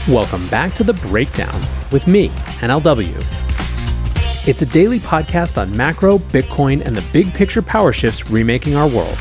Welcome back to The Breakdown with me, NLW. It's a daily podcast on macro, Bitcoin, and the big picture power shifts remaking our world.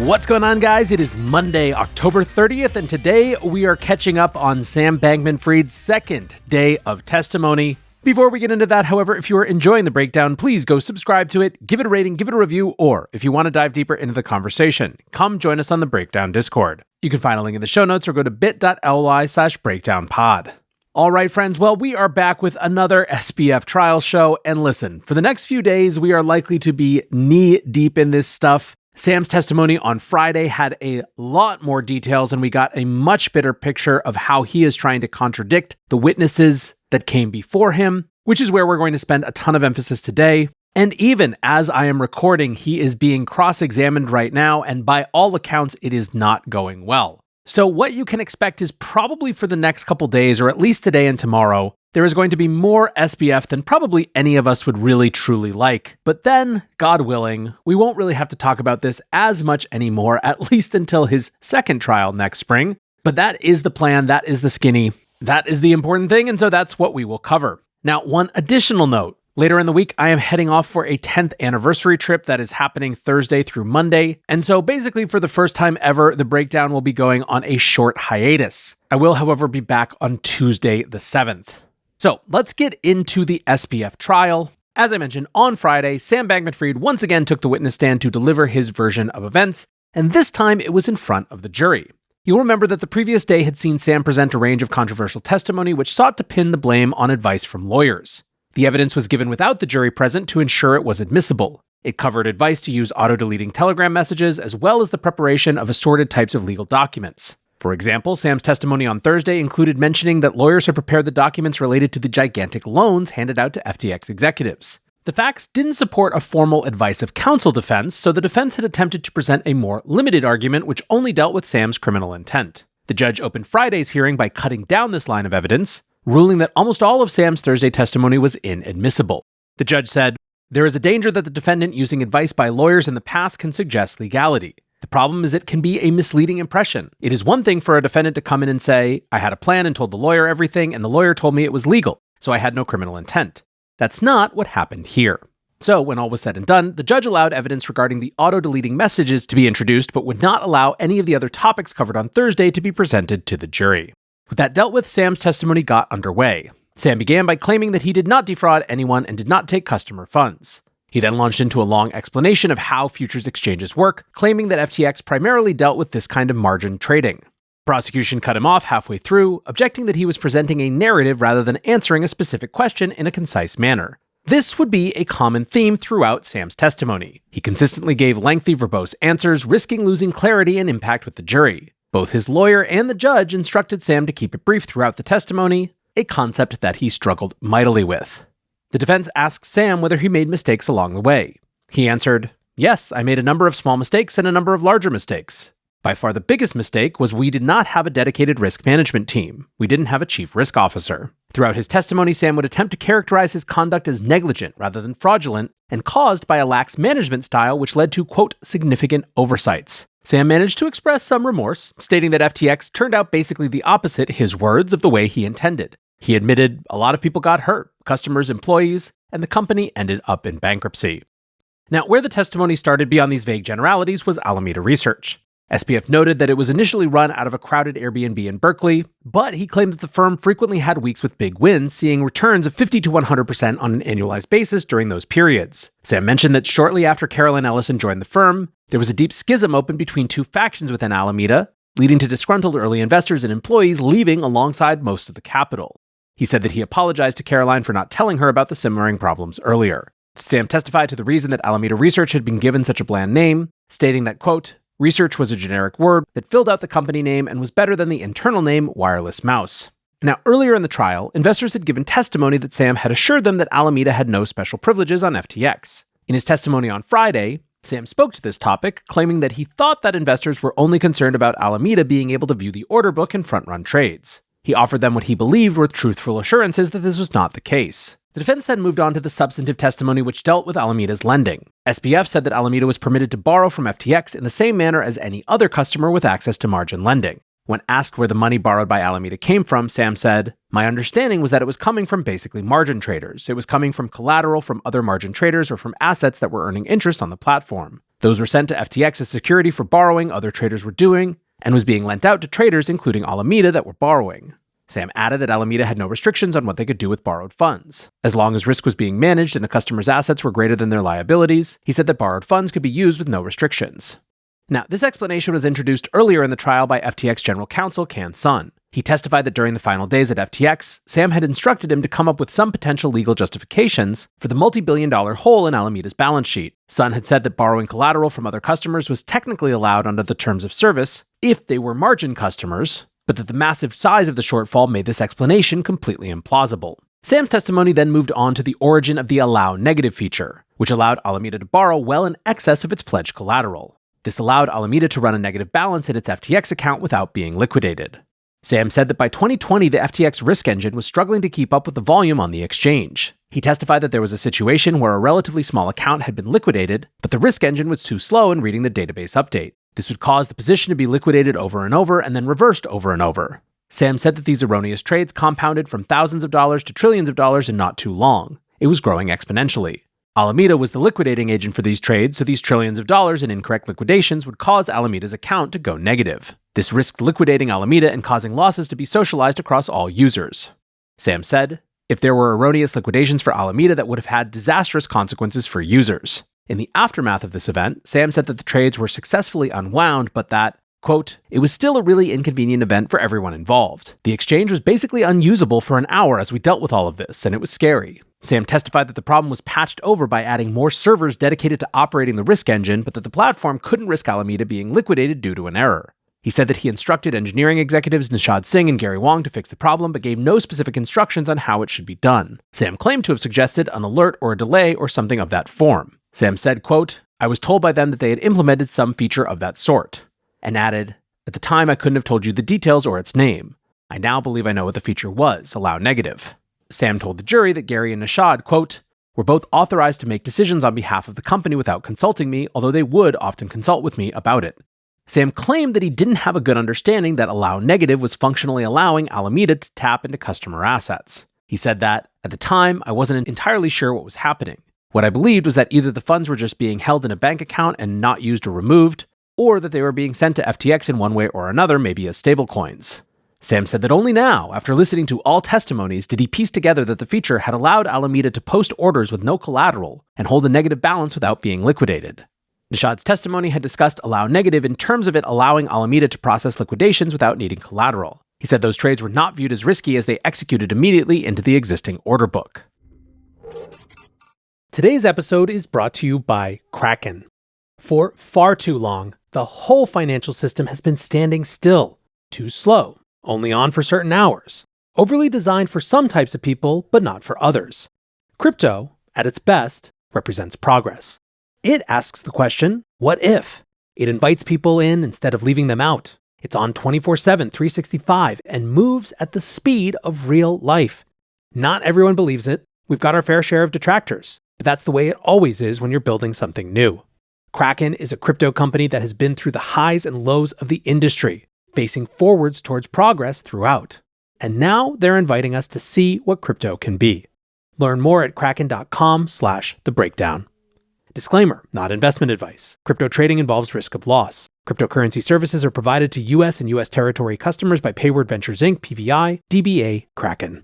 What's going on, guys? It is Monday, October 30th, and today we are catching up on Sam Bankman-Fried's second day of testimony. Before we get into that, however, if you are enjoying The Breakdown, please go subscribe to it, give it a rating, give it a review, or if you want to dive deeper into the conversation, come join us on the Breakdown Discord. You can find a link in the show notes or go to bit.ly/breakdownpod. All right, friends, well, we are back with another SBF trial show, and listen, for the next few days, we are likely to be knee-deep in this stuff. Sam's testimony on Friday had a lot more details, and we got a much better picture of how he is trying to contradict the witnesses that came before him, which is where we're going to spend a ton of emphasis today. And even as I am recording, he is being cross-examined right now, and by all accounts, it is not going well. So what you can expect is probably for the next couple days, or at least today and tomorrow, there is going to be more SBF than probably any of us would really truly like. But then, God willing, we won't really have to talk about this as much anymore, at least until his second trial next spring. But that is the plan, that is the skinny, that is the important thing, and so that's what we will cover. Now, one additional note. Later in the week, I am heading off for a 10th anniversary trip that is happening Thursday through Monday. And so basically for the first time ever, The Breakdown will be going on a short hiatus. I will, however, be back on Tuesday the 7th. So let's get into the SBF trial. As I mentioned, on Friday, Sam Bankman-Fried once again took the witness stand to deliver his version of events, and this time it was in front of the jury. You'll remember that the previous day had seen Sam present a range of controversial testimony which sought to pin the blame on advice from lawyers. The evidence was given without the jury present to ensure it was admissible. It covered advice to use auto-deleting Telegram messages as well as the preparation of assorted types of legal documents. For example, Sam's testimony on Thursday included mentioning that lawyers had prepared the documents related to the gigantic loans handed out to FTX executives. The facts didn't support a formal advice of counsel defense, so the defense had attempted to present a more limited argument which only dealt with Sam's criminal intent. The judge opened Friday's hearing by cutting down this line of evidence, ruling that almost all of Sam's Thursday testimony was inadmissible. The judge said, "There is a danger that the defendant using advice by lawyers in the past can suggest legality. The problem is it can be a misleading impression. It is one thing for a defendant to come in and say, I had a plan and told the lawyer everything, and the lawyer told me it was legal, so I had no criminal intent. That's not what happened here." So when all was said and done, the judge allowed evidence regarding the auto-deleting messages to be introduced, but would not allow any of the other topics covered on Thursday to be presented to the jury. With that dealt with, Sam's testimony got underway. Sam began by claiming that he did not defraud anyone and did not take customer funds. He then launched into a long explanation of how futures exchanges work, claiming that FTX primarily dealt with this kind of margin trading. Prosecution cut him off halfway through, objecting that he was presenting a narrative rather than answering a specific question in a concise manner. This would be a common theme throughout Sam's testimony. He consistently gave lengthy, verbose answers, risking losing clarity and impact with the jury. Both his lawyer and the judge instructed Sam to keep it brief throughout the testimony, a concept that he struggled mightily with. The defense asked Sam whether he made mistakes along the way. He answered, "Yes, I made a number of small mistakes and a number of larger mistakes. By far the biggest mistake was we did not have a dedicated risk management team. We didn't have a chief risk officer." Throughout his testimony, Sam would attempt to characterize his conduct as negligent rather than fraudulent and caused by a lax management style which led to, quote, significant oversights. Sam managed to express some remorse, stating that FTX turned out basically the opposite, his words, of the way he intended. He admitted a lot of people got hurt, customers, employees, and the company ended up in bankruptcy. Now, where the testimony started beyond these vague generalities was Alameda Research. SBF noted that it was initially run out of a crowded Airbnb in Berkeley, but he claimed that the firm frequently had weeks with big wins, seeing returns of 50 to 100% on an annualized basis during those periods. Sam mentioned that shortly after Carolyn Ellison joined the firm, there was a deep schism open between two factions within Alameda, leading to disgruntled early investors and employees leaving alongside most of the capital. He said that he apologized to Caroline for not telling her about the simmering problems earlier. Sam testified to the reason that Alameda Research had been given such a bland name, stating that, quote, "Research was a generic word that filled out the company name and was better than the internal name Wireless Mouse." Now, earlier in the trial, investors had given testimony that Sam had assured them that Alameda had no special privileges on FTX. In his testimony on Friday, Sam spoke to this topic, claiming that he thought that investors were only concerned about Alameda being able to view the order book and front-run trades. He offered them what he believed were truthful assurances that this was not the case. The defense then moved on to the substantive testimony which dealt with Alameda's lending. SBF said that Alameda was permitted to borrow from FTX in the same manner as any other customer with access to margin lending. When asked where the money borrowed by Alameda came from, Sam said, "My understanding was that it was coming from basically margin traders. It was coming from collateral from other margin traders or from assets that were earning interest on the platform. Those were sent to FTX as security for borrowing other traders were doing, and was being lent out to traders, including Alameda, that were borrowing." Sam added that Alameda had no restrictions on what they could do with borrowed funds. As long as risk was being managed and the customer's assets were greater than their liabilities, he said that borrowed funds could be used with no restrictions. Now, this explanation was introduced earlier in the trial by FTX General Counsel Can Sun. He testified that during the final days at FTX, Sam had instructed him to come up with some potential legal justifications for the multi-billion-dollar hole in Alameda's balance sheet. Sun had said that borrowing collateral from other customers was technically allowed under the terms of service if they were margin customers, but that the massive size of the shortfall made this explanation completely implausible. Sam's testimony then moved on to the origin of the allow negative feature, which allowed Alameda to borrow well in excess of its pledged collateral. This allowed Alameda to run a negative balance in its FTX account without being liquidated. Sam said that by 2020, the FTX risk engine was struggling to keep up with the volume on the exchange. He testified that there was a situation where a relatively small account had been liquidated, but the risk engine was too slow in reading the database update. This would cause the position to be liquidated over and over and then reversed over and over. Sam said that these erroneous trades compounded from thousands of dollars to trillions of dollars in not too long. It was growing exponentially. Alameda was the liquidating agent for these trades, so these trillions of dollars in incorrect liquidations would cause Alameda's account to go negative. This risked liquidating Alameda and causing losses to be socialized across all users. Sam said, "If there were erroneous liquidations for Alameda, that would have had disastrous consequences for users." In the aftermath of this event, Sam said that the trades were successfully unwound, but that, quote, "It was still a really inconvenient event for everyone involved. The exchange was basically unusable for an hour as we dealt with all of this, and it was scary." Sam testified that the problem was patched over by adding more servers dedicated to operating the risk engine, but that the platform couldn't risk Alameda being liquidated due to an error. He said that he instructed engineering executives Nishad Singh and Gary Wang to fix the problem, but gave no specific instructions on how it should be done. Sam claimed to have suggested an alert or a delay or something of that form. Sam said, quote, "I was told by them that they had implemented some feature of that sort," and added, "At the time, I couldn't have told you the details or its name. I now believe I know what the feature was, allow negative." Sam told the jury that Gary and Nishad, quote, "were both authorized to make decisions on behalf of the company without consulting me, although they would often consult with me about it." Sam claimed that he didn't have a good understanding that allow negative was functionally allowing Alameda to tap into customer assets. He said that, "At the time, I wasn't entirely sure what was happening. What I believed was that either the funds were just being held in a bank account and not used or removed, or that they were being sent to FTX in one way or another, maybe as stablecoins." Sam said that only now, after listening to all testimonies, did he piece together that the feature had allowed Alameda to post orders with no collateral and hold a negative balance without being liquidated. Nishad's testimony had discussed allow negative in terms of it allowing Alameda to process liquidations without needing collateral. He said those trades were not viewed as risky as they executed immediately into the existing order book. Today's episode is brought to you by Kraken. For far too long, the whole financial system has been standing still, too slow, only on for certain hours, overly designed for some types of people, but not for others. Crypto, at its best, represents progress. It asks the question, what if? It invites people in instead of leaving them out. It's on 24/7, 365, and moves at the speed of real life. Not everyone believes it. We've got our fair share of detractors, but that's the way it always is when you're building something new. Kraken is a crypto company that has been through the highs and lows of the industry, facing forwards towards progress throughout. And now they're inviting us to see what crypto can be. Learn more at kraken.com/thebreakdown. Disclaimer, not investment advice. Crypto trading involves risk of loss. Cryptocurrency services are provided to U.S. and U.S. territory customers by Payward Ventures Inc., PVI, DBA, Kraken.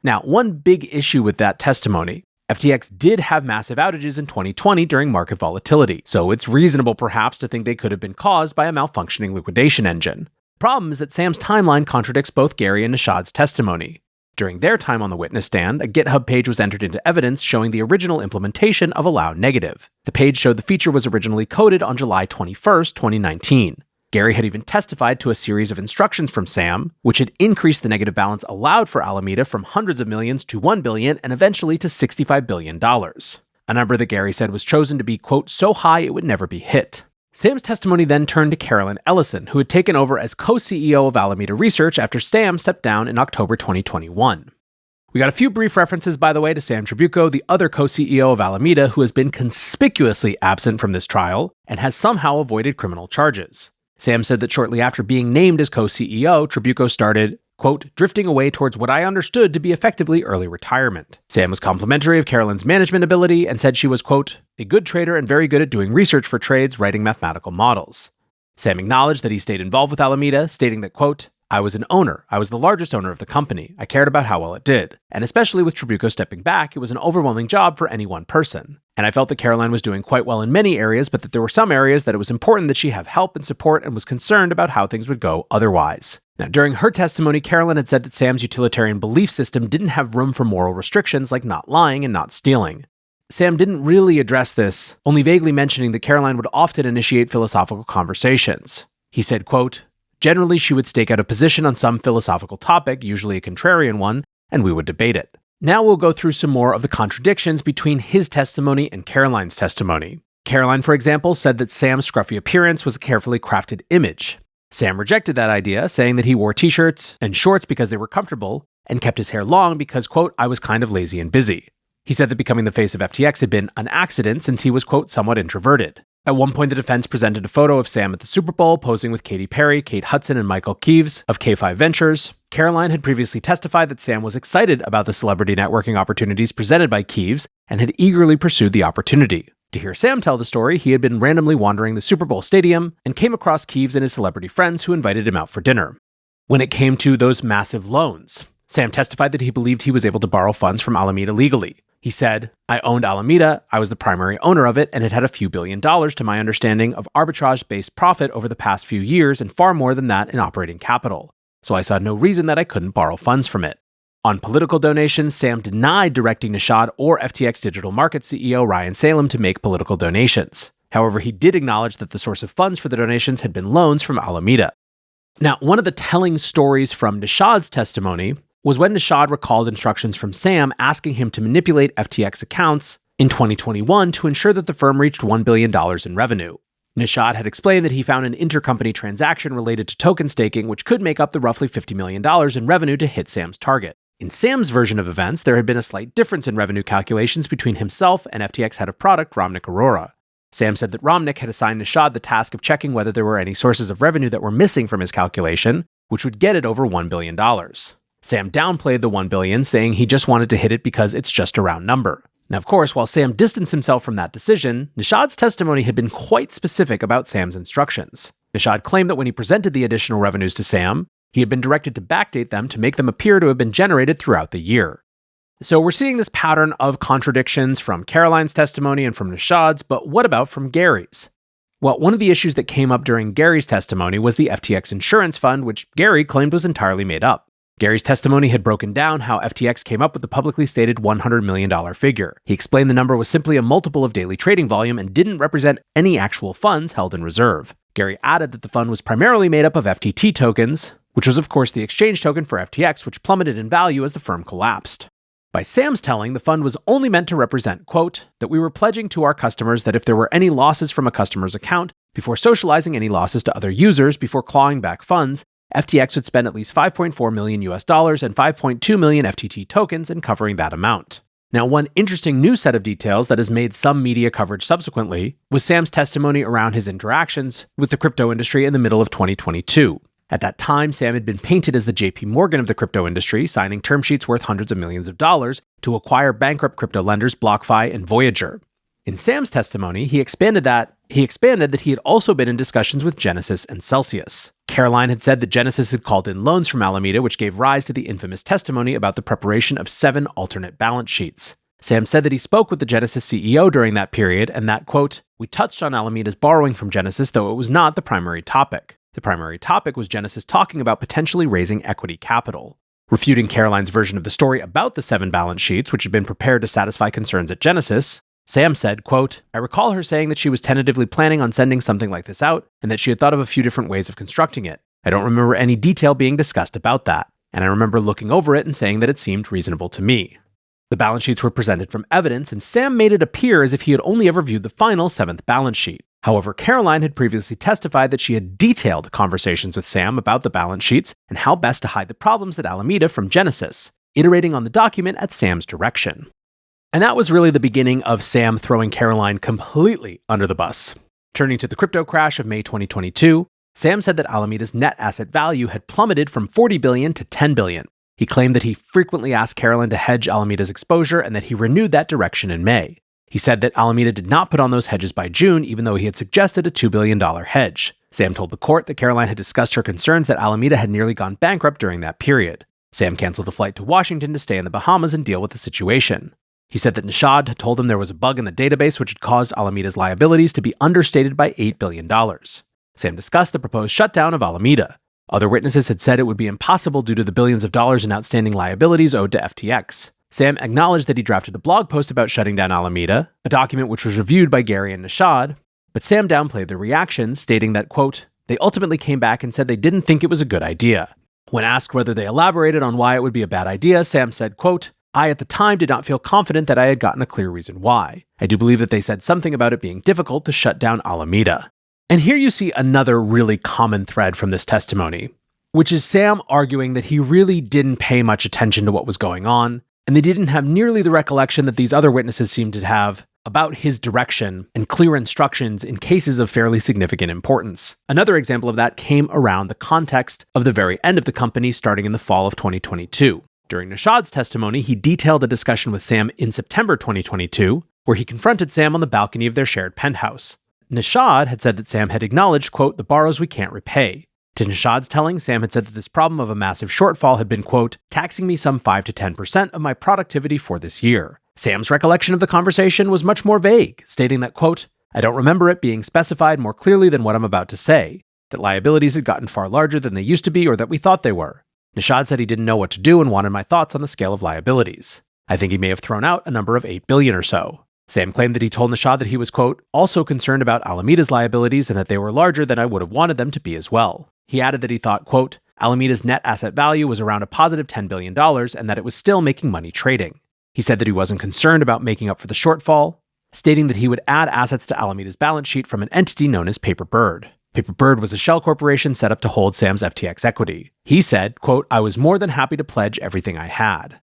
Now, one big issue with that testimony, FTX did have massive outages in 2020 during market volatility, so it's reasonable perhaps to think they could have been caused by a malfunctioning liquidation engine. The problem is that Sam's timeline contradicts both Gary and Nishad's testimony. During their time on the witness stand, a GitHub page was entered into evidence showing the original implementation of allow negative. The page showed the feature was originally coded on July 21st, 2019. Gary had even testified to a series of instructions from Sam, which had increased the negative balance allowed for Alameda from hundreds of millions to $1 billion and eventually to $65 billion. A number that Gary said was chosen to be, quote, so high it would never be hit. Sam's testimony then turned to Carolyn Ellison, who had taken over as co-CEO of Alameda Research after Sam stepped down in October 2021. We got a few brief references, by the way, to Sam Trabucco, the other co-CEO of Alameda, who has been conspicuously absent from this trial and has somehow avoided criminal charges. Sam said that shortly after being named as co-CEO, Trabucco started, quote, drifting away towards what I understood to be effectively early retirement. Sam was complimentary of Carolyn's management ability and said she was, quote, a good trader and very good at doing research for trades, writing mathematical models. Sam acknowledged that he stayed involved with Alameda, stating that, quote, I was an owner. I was the largest owner of the company. I cared about how well it did. And especially with Trabucco stepping back, it was an overwhelming job for any one person. And I felt that Carolyn was doing quite well in many areas, but that there were some areas that it was important that she have help and support and was concerned about how things would go otherwise. Now, during her testimony, Carolyn had said that Sam's utilitarian belief system didn't have room for moral restrictions like not lying and not stealing. Sam didn't really address this, only vaguely mentioning that Carolyn would often initiate philosophical conversations. He said, quote, generally, she would stake out a position on some philosophical topic, usually a contrarian one, and we would debate it. Now we'll go through some more of the contradictions between his testimony and Carolyn's testimony. Carolyn, for example, said that Sam's scruffy appearance was a carefully crafted image. Sam rejected that idea, saying that he wore t-shirts and shorts because they were comfortable, and kept his hair long because, quote, I was kind of lazy and busy. He said that becoming the face of FTX had been an accident since he was, quote, somewhat introverted. At one point, the defense presented a photo of Sam at the Super Bowl, posing with Katy Perry, Kate Hudson, and Michael Keeves of K5 Ventures. Carolyn had previously testified that Sam was excited about the celebrity networking opportunities presented by Keeves and had eagerly pursued the opportunity. To hear Sam tell the story, he had been randomly wandering the Super Bowl stadium and came across Keeves and his celebrity friends who invited him out for dinner. When it came to those massive loans, Sam testified that he believed he was able to borrow funds from Alameda legally. He said, I owned Alameda, I was the primary owner of it, and it had a few $1 billion to my understanding of arbitrage-based profit over the past few years and far more than that in operating capital. So I saw no reason that I couldn't borrow funds from it. On political donations, Sam denied directing Nishad or FTX Digital Markets CEO Ryan Salem to make political donations. However, he did acknowledge that the source of funds for the donations had been loans from Alameda. Now, one of the telling stories from Nishad's testimony was when Nishad recalled instructions from Sam asking him to manipulate FTX accounts in 2021 to ensure that the firm reached $1 billion in revenue. Nishad had explained that he found an intercompany transaction related to token staking which could make up the roughly $50 million in revenue to hit Sam's target. In Sam's version of events, there had been a slight difference in revenue calculations between himself and FTX head of product Ramnik Arora. Sam said that Ramnik had assigned Nishad the task of checking whether there were any sources of revenue that were missing from his calculation, which would get it over $1 billion. Sam downplayed the $1 billion, saying he just wanted to hit it because it's just a round number. Now, of course, while Sam distanced himself from that decision, Nishad's testimony had been quite specific about Sam's instructions. Nishad claimed that when he presented the additional revenues to Sam, he had been directed to backdate them to make them appear to have been generated throughout the year. So we're seeing this pattern of contradictions from Carolyn's testimony and from Nishad's, but what about from Gary's? Well, one of the issues that came up during Gary's testimony was the FTX insurance fund, which Gary claimed was entirely made up. Gary's testimony had broken down how FTX came up with the publicly stated $100 million figure. He explained the number was simply a multiple of daily trading volume and didn't represent any actual funds held in reserve. Gary added that the fund was primarily made up of FTT tokens, which was of course the exchange token for FTX, which plummeted in value as the firm collapsed. By Sam's telling, the fund was only meant to represent, quote, that we were pledging to our customers that if there were any losses from a customer's account, before socializing any losses to other users, before clawing back funds, FTX would spend at least $5.4 million and 5.2 million FTT tokens in covering that amount. Now, one interesting new set of details that has made some media coverage subsequently was Sam's testimony around his interactions with the crypto industry in the middle of 2022. At that time, Sam had been painted as the JP Morgan of the crypto industry, signing term sheets worth hundreds of millions of dollars to acquire bankrupt crypto lenders BlockFi and Voyager. In Sam's testimony, he expanded that he had also been in discussions with Genesis and Celsius. Carolyn had said that Genesis had called in loans from Alameda, which gave rise to the infamous testimony about the preparation of 7 alternate balance sheets. Sam said that he spoke with the Genesis CEO during that period and that, quote, we touched on Alameda's borrowing from Genesis, though it was not the primary topic. The primary topic was Genesis talking about potentially raising equity capital. Refuting Carolyn's version of the story about the 7 balance sheets, which had been prepared to satisfy concerns at Genesis, Sam said, quote, I recall her saying that she was tentatively planning on sending something like this out and that she had thought of a few different ways of constructing it. I don't remember any detail being discussed about that, and I remember looking over it and saying that it seemed reasonable to me. The balance sheets were presented from evidence, and Sam made it appear as if he had only ever viewed the final 7th balance sheet. However, Carolyn had previously testified that she had detailed conversations with Sam about the balance sheets and how best to hide the problems at Alameda from Genesis. iterating on the document at Sam's direction. And that was really the beginning of Sam throwing Caroline completely under the bus. Turning to the crypto crash of May 2022, Sam said that Alameda's net asset value had plummeted from $40 billion to $10 billion. He claimed that he frequently asked Caroline to hedge Alameda's exposure and that he renewed that direction in May. He said that Alameda did not put on those hedges by June, even though he had suggested a $2 billion hedge. Sam told the court that Caroline had discussed her concerns that Alameda had nearly gone bankrupt during that period. Sam canceled a flight to Washington to stay in the Bahamas and deal with the situation. He said that Nishad had told him there was a bug in the database which had caused Alameda's liabilities to be understated by $8 billion. Sam discussed the proposed shutdown of Alameda. Other witnesses had said it would be impossible due to the billions of dollars in outstanding liabilities owed to FTX. Sam acknowledged that he drafted a blog post about shutting down Alameda, a document which was reviewed by Gary and Nishad, but Sam downplayed their reactions, stating that, quote, they ultimately came back and said they didn't think it was a good idea. When asked whether they elaborated on why it would be a bad idea, Sam said, quote, I at the time did not feel confident that I had gotten a clear reason why. I do believe that they said something about it being difficult to shut down Alameda. And here you see another really common thread from this testimony, which is Sam arguing that he really didn't pay much attention to what was going on, and they didn't have nearly the recollection that these other witnesses seemed to have about his direction and clear instructions in cases of fairly significant importance. Another example of that came around the context of the very end of the company starting in the fall of 2022. During Nishad's testimony, he detailed a discussion with Sam in September 2022, where he confronted Sam on the balcony of their shared penthouse. Nishad had said that Sam had acknowledged, quote, the borrows we can't repay. To Nishad's telling, Sam had said that this problem of a massive shortfall had been, quote, taxing me some 5 to 10% of my productivity for this year. Sam's recollection of the conversation was much more vague, stating that, quote, I don't remember it being specified more clearly than what I'm about to say, that liabilities had gotten far larger than they used to be or that we thought they were. Nishad said he didn't know what to do and wanted my thoughts on the scale of liabilities. I think he may have thrown out a number of $8 billion or so. Sam claimed that he told Nishad that he was, quote, also concerned about Alameda's liabilities and that they were larger than I would have wanted them to be as well. He added that he thought, quote, Alameda's net asset value was around a positive $10 billion and that it was still making money trading. He said that he wasn't concerned about making up for the shortfall, stating that he would add assets to Alameda's balance sheet from an entity known as Paperbird. Paperbird was a shell corporation set up to hold Sam's FTX equity. He said, quote, I was more than happy to pledge everything I had.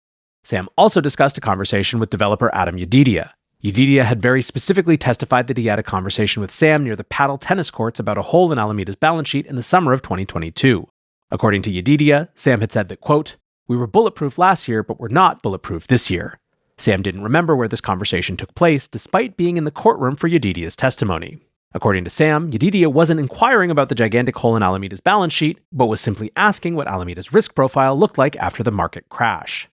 Sam also discussed a conversation with developer Adam Yedidia. Yedidia had very specifically testified that he had a conversation with Sam near the paddle tennis courts about a hole in Alameda's balance sheet in the summer of 2022. According to Yedidia, Sam had said that, quote, we were bulletproof last year, but we're not bulletproof this year. Sam didn't remember where this conversation took place, despite being in the courtroom for Yedidia's testimony. According to Sam, Yedidia wasn't inquiring about the gigantic hole in Alameda's balance sheet, but was simply asking what Alameda's risk profile looked like after the market crash.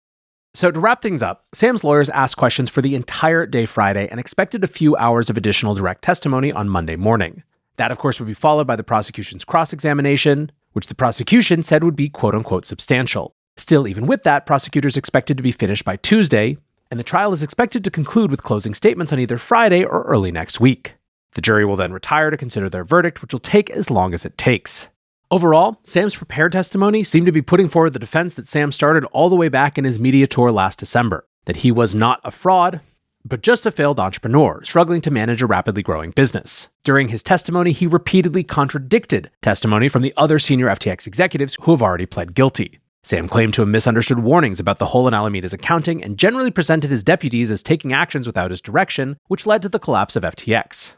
So to wrap things up, Sam's lawyers asked questions for the entire day Friday and expected a few hours of additional direct testimony on Monday morning. That, of course, would be followed by the prosecution's cross-examination, which the prosecution said would be quote-unquote substantial. Still, even with that, prosecutors expected to be finished by Tuesday, and the trial is expected to conclude with closing statements on either Friday or early next week. The jury will then retire to consider their verdict, which will take as long as it takes. Overall, Sam's prepared testimony seemed to be putting forward the defense that Sam started all the way back in his media tour last December, that he was not a fraud, but just a failed entrepreneur struggling to manage a rapidly growing business. During his testimony, he repeatedly contradicted testimony from the other senior FTX executives who have already pled guilty. Sam claimed to have misunderstood warnings about the hole in Alameda's accounting and generally presented his deputies as taking actions without his direction, which led to the collapse of FTX.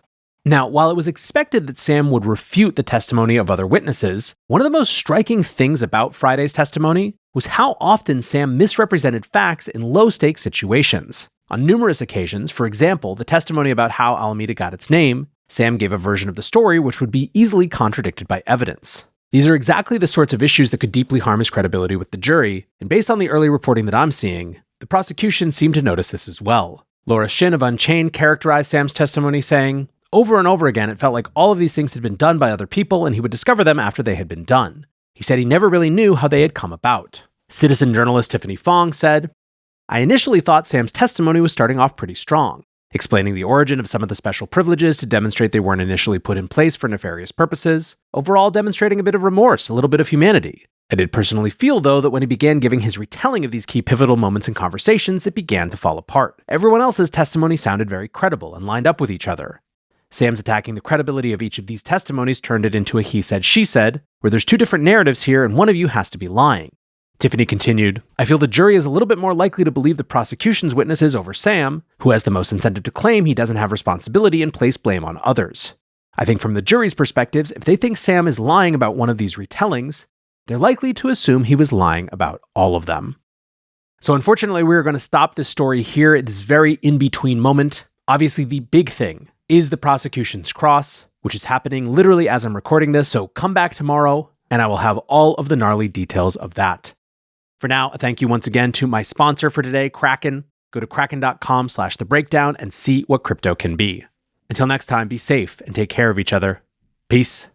Now, while it was expected that Sam would refute the testimony of other witnesses, one of the most striking things about Friday's testimony was how often Sam misrepresented facts in low-stakes situations. On numerous occasions, for example, the testimony about how Alameda got its name, Sam gave a version of the story which would be easily contradicted by evidence. These are exactly the sorts of issues that could deeply harm his credibility with the jury, and based on the early reporting that I'm seeing, the prosecution seemed to notice this as well. Laura Shin of Unchained characterized Sam's testimony saying, over and over again, it felt like all of these things had been done by other people and he would discover them after they had been done. He said he never really knew how they had come about. Citizen journalist Tiffany Fong said, I initially thought Sam's testimony was starting off pretty strong, explaining the origin of some of the special privileges to demonstrate they weren't initially put in place for nefarious purposes, overall demonstrating a bit of remorse, a little bit of humanity. I did personally feel, though, that when he began giving his retelling of these key pivotal moments and conversations, it began to fall apart. Everyone else's testimony sounded very credible and lined up with each other. Sam's attacking the credibility of each of these testimonies turned it into a he said, she said, where there's two different narratives here and one of you has to be lying. Tiffany continued, I feel the jury is a little bit more likely to believe the prosecution's witnesses over Sam, who has the most incentive to claim he doesn't have responsibility and place blame on others. I think from the jury's perspectives, if they think Sam is lying about one of these retellings, they're likely to assume he was lying about all of them. So unfortunately, we're going to stop this story here at this very in-between moment. Obviously, the big thing is the prosecution's cross, which is happening literally as I'm recording this, so come back tomorrow and I will have all of the gnarly details of that. For now, a thank you once again to my sponsor for today, Kraken. Go to kraken.com/thebreakdown and see what crypto can be. Until next time, be safe and take care of each other. Peace.